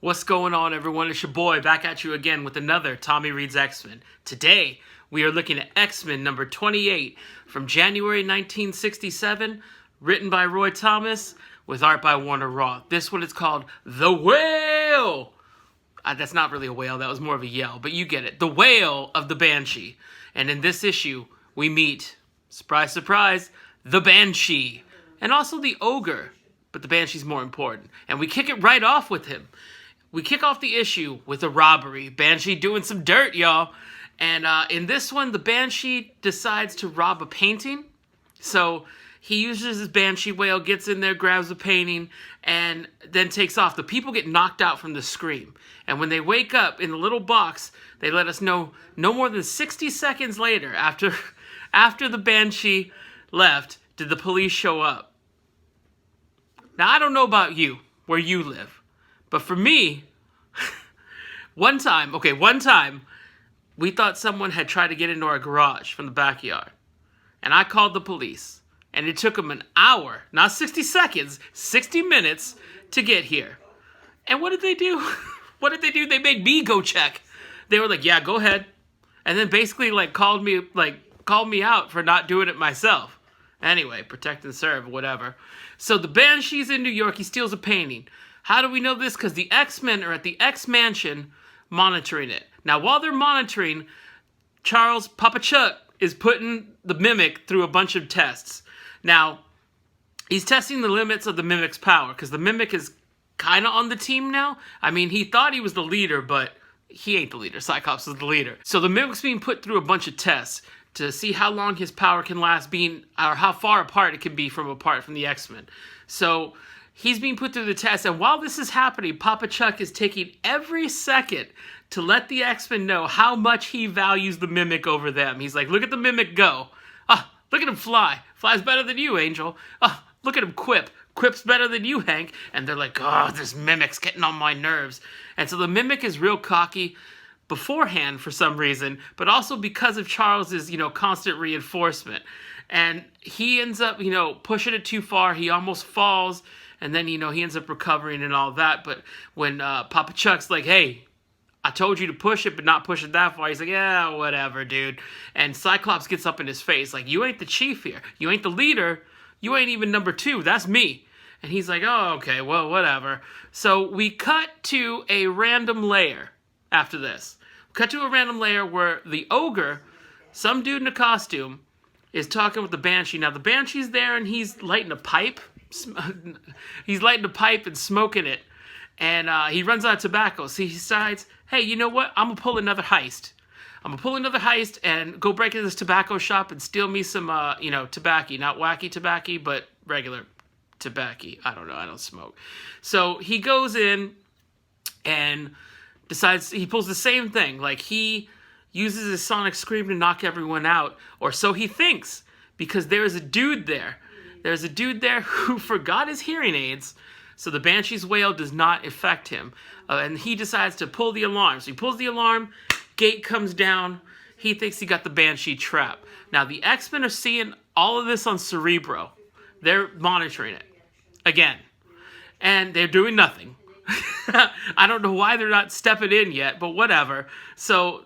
What's going on, everyone? It's your boy back at you again with another Tommy Reads X-Men. Today, we are looking at X-Men number 28 from January 1967, written by Roy Thomas with art by Warner Roth. This one is called The Whale! That's not really a whale, that was more of a yell, but you get it. The Whale of the Banshee. And in this issue, we meet, surprise, surprise, the Banshee. And also the Ogre, but the Banshee's more important. And we kick it right off with him. We kick off the issue with a robbery. Banshee doing some dirt, y'all. And in this one, the Banshee decides to rob a painting. So he uses his Banshee whale, gets in there, grabs a painting, and then takes off. The people get knocked out from the scream. And when they wake up in the little box, they let us know no more than 60 seconds later, after the Banshee left, did the police show up. Now, I don't know about you, where you live. But for me, one time, we thought someone had tried to get into our garage from the backyard. And I called the police. And it took them an hour, not 60 seconds, 60 minutes to get here. And what did they do? They made me go check. They were like, yeah, go ahead. And then basically called me out for not doing it myself. Anyway, protect and serve, whatever. So the Banshee's in New York. He steals a painting. How do we know this? Because the X-Men are at the X-Mansion monitoring it. Now, while they're monitoring, Charles Papa Chuck is putting the Mimic through a bunch of tests. Now, he's testing the limits of the Mimic's power, because the Mimic is kind of on the team now. I mean, he thought he was the leader, but he ain't the leader. Cyclops is the leader. So the Mimic's being put through a bunch of tests to see how long his power can last, or how far apart it can be from the X-Men. So he's being put through the test, and while this is happening, Papa Chuck is taking every second to let the X-Men know how much he values the Mimic over them. He's like, look at the Mimic go. Look at him fly. Flies better than you, Angel. Look at him quip. Quip's better than you, Hank. And they're like, this Mimic's getting on my nerves. And so the Mimic is real cocky beforehand for some reason, but also because of Charles's, constant reinforcement. And he ends up, pushing it too far. He almost falls. And then, he ends up recovering and all that. But when Papa Chuck's like, hey, I told you to push it, but not push it that far. He's like, yeah, whatever, dude. And Cyclops gets up in his face. Like, you ain't the chief here. You ain't the leader. You ain't even number 2. That's me. And he's like, oh, okay, well, whatever. So we cut to a random layer after this. Cut to a random layer where the Ogre, some dude in a costume, is talking with the Banshee. Now, the Banshee's there, and he's lighting a pipe. He's lighting a pipe and smoking it. And he runs out of tobacco. So he decides, hey, you know what? I'm going to pull another heist. And go break into this tobacco shop and steal me some, tobacco. Not wacky tobacco, but regular tobacco. I don't know. I don't smoke. So he goes in and decides, he pulls the same thing. Like, he uses his sonic scream to knock everyone out. Or so he thinks. Because there's a dude there. There's a dude there who forgot his hearing aids. So the Banshee's wail does not affect him. And he decides to pull the alarm. So he pulls the alarm. Gate comes down. He thinks he got the Banshee trap. Now, the X-Men are seeing all of this on Cerebro. They're monitoring it. Again. And they're doing nothing. I don't know why they're not stepping in yet, but whatever. So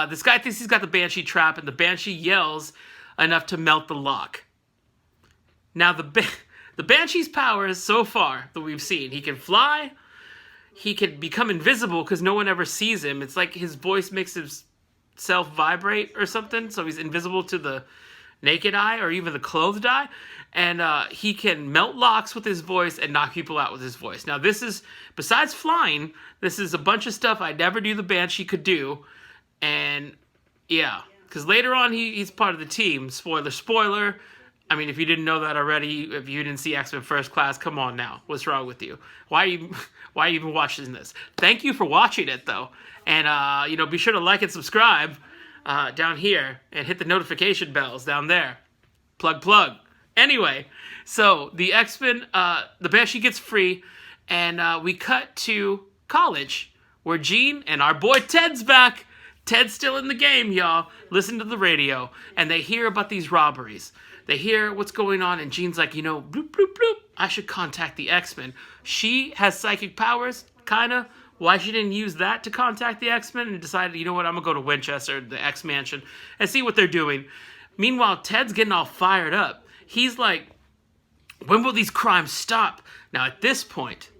this guy thinks he's got the Banshee trap, and the Banshee yells enough to melt the lock. Now, the Banshee's powers so far that we've seen, he can fly, he can become invisible because no one ever sees him. It's like his voice makes himself vibrate or something, so he's invisible to the naked eye or even the clothed eye. And he can melt locks with his voice and knock people out with his voice. Now, this is, besides flying, this is a bunch of stuff I never knew the Banshee could do. And, yeah, because later on he's part of the team. Spoiler. I mean, if you didn't know that already, if you didn't see X-Men First Class, come on now. What's wrong with you? Why are you even watching this? Thank you for watching it, though. And, be sure to like and subscribe down here and hit the notification bells down there. Plug. Anyway, so the X-Men, the Banshee gets free, and we cut to college where Jean and our boy Ted's back. Ted's still in the game, y'all. Listen to the radio, and they hear about these robberies. They hear what's going on, and Jean's like, bloop, bloop, bloop. I should contact the X-Men. She has psychic powers, kinda. why she didn't use that to contact the X-Men and decided, you know what, I'm going to go to Winchester, the X-Mansion, and see what they're doing. Meanwhile, Ted's getting all fired up. He's like, when will these crimes stop? Now, at this point,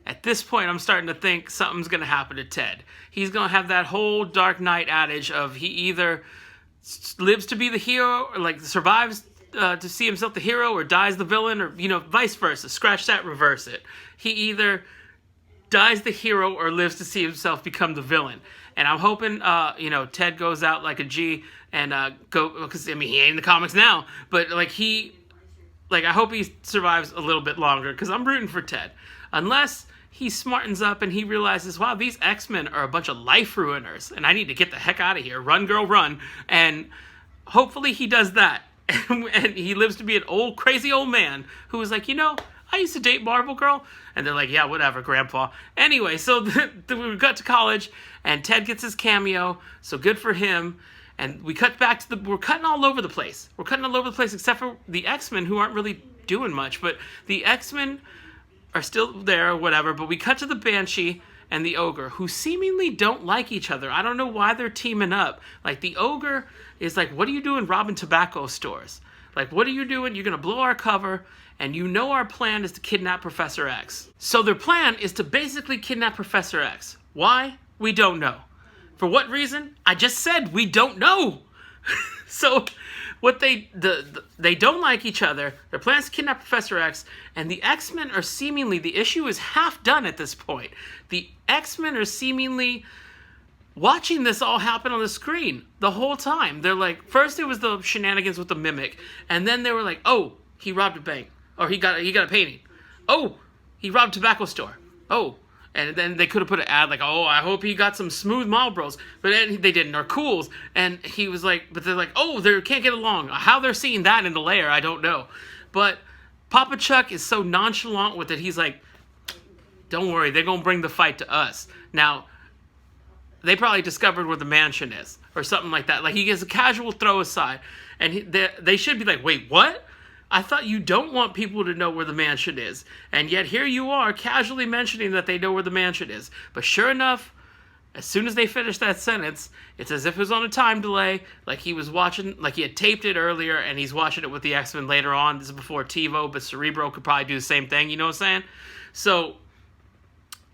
I'm starting to think something's going to happen to Ted. He's going to have that whole Dark Knight adage of he either lives to be the hero, or like survives to see himself the hero, or dies the villain, or, you know, vice versa. Scratch that, reverse it. He either dies the hero or lives to see himself become the villain. And I'm hoping, you know, Ted goes out like a G and because, I mean, he ain't in the comics now, but like I hope he survives a little bit longer, because I'm rooting for Ted. Unless he smartens up and he realizes, wow, these X-Men are a bunch of life ruiners, and I need to get the heck out of here. Run, girl, run. And hopefully he does that. And he lives to be an old, crazy old man who is like, you know, I used to date Marvel Girl. And they're like, yeah, whatever, Grandpa. Anyway, so we got to college, and Ted gets his cameo, so good for him. And we cut back to we're cutting all over the place. We're cutting all over the place, except for the X-Men, who aren't really doing much. But the X-Men are still there or whatever. But we cut to the Banshee and the Ogre, who seemingly don't like each other. I don't know why they're teaming up. Like, the Ogre is like, what are you doing robbing tobacco stores? Like, what are you doing? You're going to blow our cover, and you know our plan is to kidnap Professor X. So their plan is to basically kidnap Professor X. Why? We don't know. For what reason? I just said we don't know. So what they don't like each other. Their plan is to kidnap Professor X, and the X-Men are seemingly, the issue is half done at this point. The X-Men are seemingly watching this all happen on the screen the whole time. They're like, first it was the shenanigans with the Mimic, and then they were like, oh, he robbed a bank, or he got a painting. Oh, he robbed a tobacco store. Oh. And then they could have put an ad like, oh, I hope he got some smooth Marlboros. But then they didn't, or Cools. And he was like, but they're like, oh, they can't get along. How they're seeing that in the lair, I don't know. But Papa Chuck is so nonchalant with it, he's like, don't worry, they're going to bring the fight to us. Now, they probably discovered where the mansion is, or something like that. Like, he gets a casual throw aside. And they should be like, wait, what? I thought you don't want people to know where the mansion is. And yet here you are casually mentioning that they know where the mansion is. But sure enough, as soon as they finish that sentence, it's as if it was on a time delay, like he was watching, like he had taped it earlier and he's watching it with the X-Men later on. This is before TiVo, but Cerebro could probably do the same thing, you know what I'm saying? So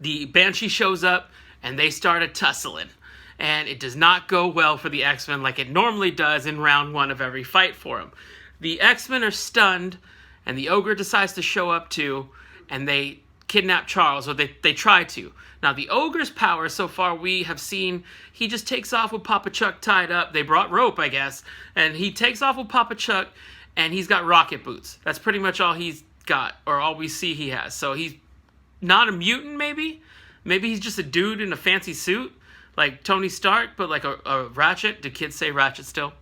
the Banshee shows up and they start a tussling. And it does not go well for the X-Men like it normally does in round one of every fight for them. The X-Men are stunned, and the Ogre decides to show up too, and they kidnap Charles, or they try to. Now, the Ogre's power, so far we have seen, he just takes off with Papa Chuck tied up. They brought rope, I guess, and he takes off with Papa Chuck, and he's got rocket boots. That's pretty much all he's got, or all we see he has. So he's not a mutant, maybe? Maybe he's just a dude in a fancy suit, like Tony Stark, but like a Ratchet. Do kids say Ratchet still?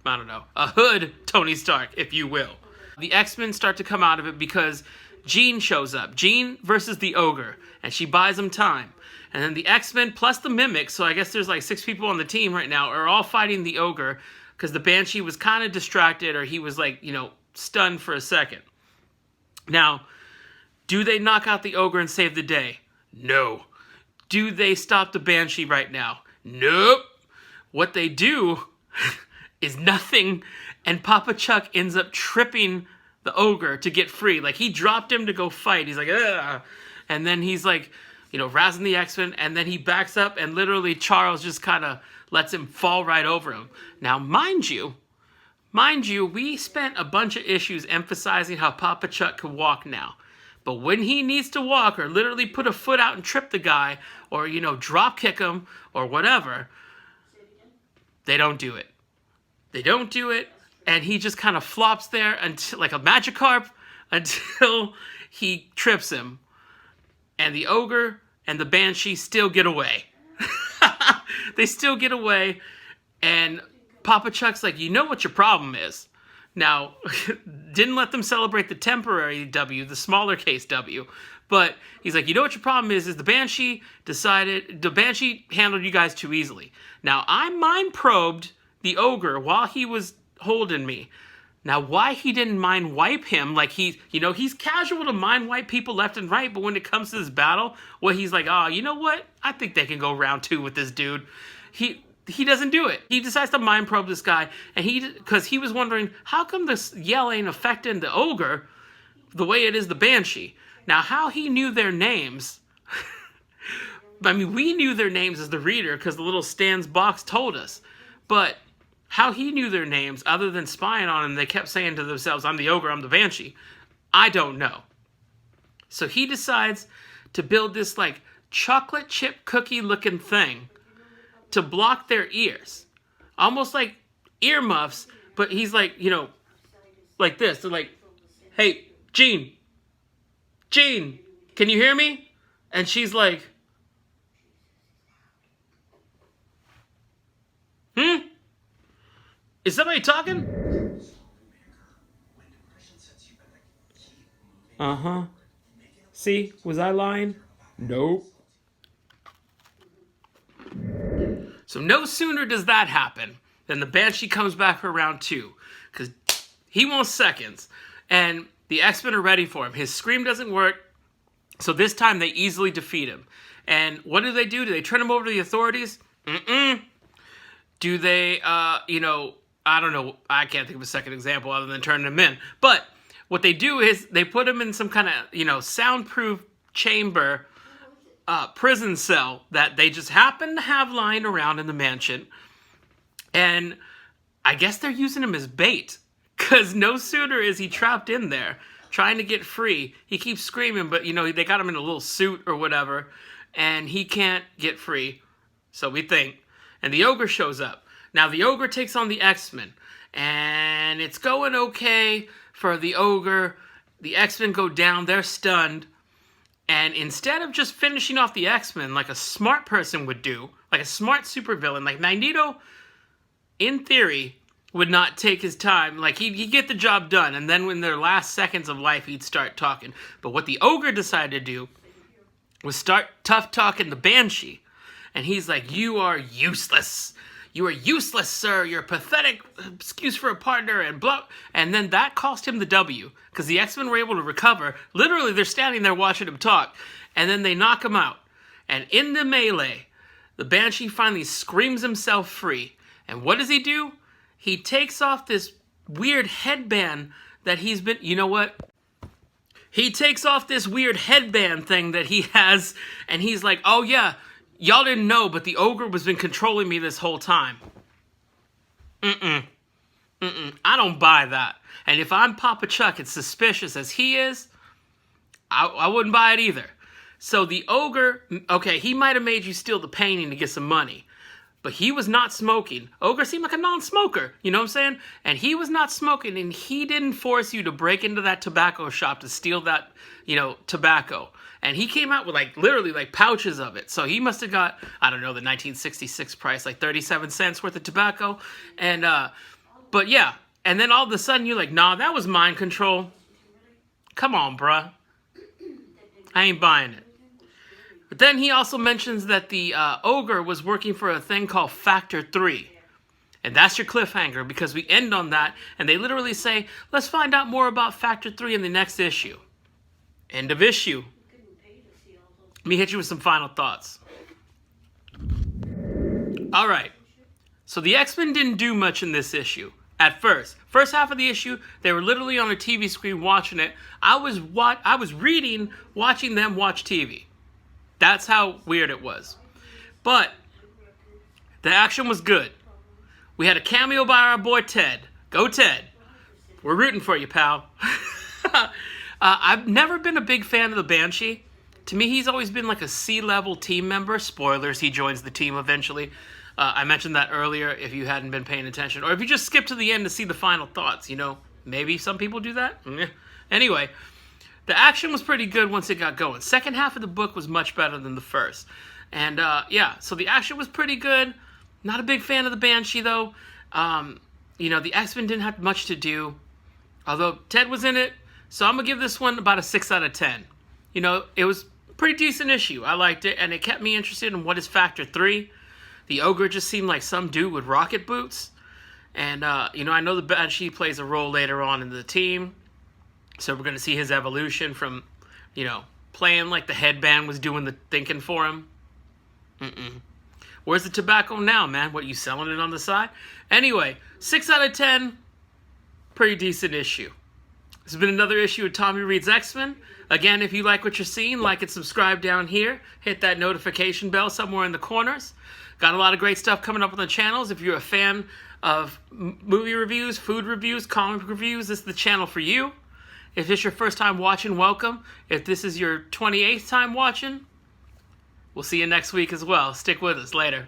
I don't know, a hood Tony Stark, if you will. The X-Men start to come out of it because Jean shows up. Jean versus the Ogre, and she buys them time. And then the X-Men plus the Mimic, so I guess there's like 6 people on the team right now, are all fighting the Ogre because the Banshee was kind of distracted, or he was like, you know, stunned for a second. Now, do they knock out the Ogre and save the day? No. Do they stop the Banshee right now? Nope. What they do is nothing, and Papa Chuck ends up tripping the Ogre to get free. Like, he dropped him to go fight. He's like, ugh. And then he's like, you know, razzing the X-Men, and then he backs up, and literally Charles just kind of lets him fall right over him. Now, mind you, we spent a bunch of issues emphasizing how Papa Chuck can walk now. But when he needs to walk, or literally put a foot out and trip the guy, or, you know, drop kick him, or whatever, they don't do it. They don't do it, and he just kind of flops there until, like a Magikarp, until he trips him. And the Ogre and the Banshee still get away. They still get away, and Papa Chuck's like, you know what your problem is. Now, didn't let them celebrate the temporary W, the smaller case W, but he's like, you know what your problem is the Banshee handled you guys too easily. Now, I mind probed the Ogre while he was holding me. Now, why he didn't mind wipe him, like he's casual to mind wipe people left and right, but when it comes to this battle, well, he's like, oh, you know what? I think they can go round 2 with this dude. He doesn't do it. He decides to mind probe this guy, and because he was wondering, how come this yell ain't affecting the ogre the way it is the Banshee? Now, how he knew their names, I mean, we knew their names as the reader because the little Stan's box told us, but how he knew their names, other than spying on them, they kept saying to themselves, I'm the ogre, I'm the Banshee. I don't know. So he decides to build this, like, chocolate chip cookie looking thing to block their ears. Almost like earmuffs, but he's like, like this. They're like, hey, Jean, can you hear me? And she's like, is somebody talking? Uh-huh. See, was I lying? Nope. So no sooner does that happen than the Banshee comes back for round 2. Because he wants seconds. And the X-Men are ready for him. His scream doesn't work. So this time they easily defeat him. And what do? Do they turn him over to the authorities? Do they, I don't know. I can't think of a second example other than turning him in. But what they do is they put him in some kind of, soundproof chamber, prison cell that they just happen to have lying around in the mansion. And I guess they're using him as bait. Because no sooner is he trapped in there, trying to get free, he keeps screaming, but, they got him in a little suit or whatever, and he can't get free. So we think. And the ogre shows up. Now, the ogre takes on the X-Men, and it's going okay for the ogre. The X-Men go down. They're stunned. And instead of just finishing off the X-Men like a smart person would do, like a smart supervillain, like Magneto, in theory, would not take his time. Like, he'd get the job done, and then in their last seconds of life, he'd start talking. But what the ogre decided to do was start tough-talking the Banshee. And he's like, you are useless. You are useless, sir. You're a pathetic excuse for a partner, and blah. And then that cost him the W, because the X-Men were able to recover. Literally, they're standing there watching him talk, and then they knock him out. And in the melee, the Banshee finally screams himself free. And what does he do? He takes off this weird headband that he's been... You know what? He takes off this weird headband thing that he has, and he's like, oh yeah, y'all didn't know, but the ogre has been controlling me this whole time. I don't buy that. And if I'm Papa Chuck, as suspicious as he is, I wouldn't buy it either. So the ogre, okay, he might have made you steal the painting to get some money, but he was not smoking. Ogre seemed like a non-smoker, you know what I'm saying? And he was not smoking, and he didn't force you to break into that tobacco shop to steal that, tobacco. And he came out with, literally, pouches of it. So he must have got, I don't know, the 1966 price, 37 cents worth of tobacco. And, but yeah. And then all of a sudden you're like, nah, that was mind control. Come on, bruh. I ain't buying it. But then he also mentions that the ogre was working for a thing called Factor 3. And that's your cliffhanger, because we end on that, and they literally say, let's find out more about Factor 3 in the next issue. End of issue. Let me hit you with some final thoughts. All right. So the X-Men didn't do much in this issue. At first. First half of the issue, they were literally on a TV screen watching it. I was reading, watching them watch TV. That's how weird it was. But the action was good. We had a cameo by our boy Ted. Go Ted. We're rooting for you, pal. I've never been a big fan of the Banshee. To me, he's always been like a C-level team member. Spoilers, he joins the team eventually. I mentioned that earlier if you hadn't been paying attention. Or if you just skip to the end to see the final thoughts, Maybe some people do that. Anyway, the action was pretty good once it got going. Second half of the book was much better than the first. And, so the action was pretty good. Not a big fan of the Banshee, though. The X-Men didn't have much to do. Although Ted was in it. So I'm going to give this one about a 6 out of 10. It was a pretty decent issue. I liked it. And it kept me interested in what is Factor 3. The ogre just seemed like some dude with rocket boots. And, you know, I know the Banshee plays a role later on in the team. So we're going to see his evolution from, you know, playing like the headband was doing the thinking for him. Where's the tobacco now, man? What, you selling it on the side? Anyway, 6 out of 10. Pretty decent issue. This has been another issue of Tommy Reads X-Men. Again, if you like what you're seeing, like and subscribe down here. Hit that notification bell somewhere in the corners. Got a lot of great stuff coming up on the channels. If you're a fan of movie reviews, food reviews, comic reviews, this is the channel for you. If this is your first time watching, welcome. If this is your 28th time watching, we'll see you next week as well. Stick with us. Later.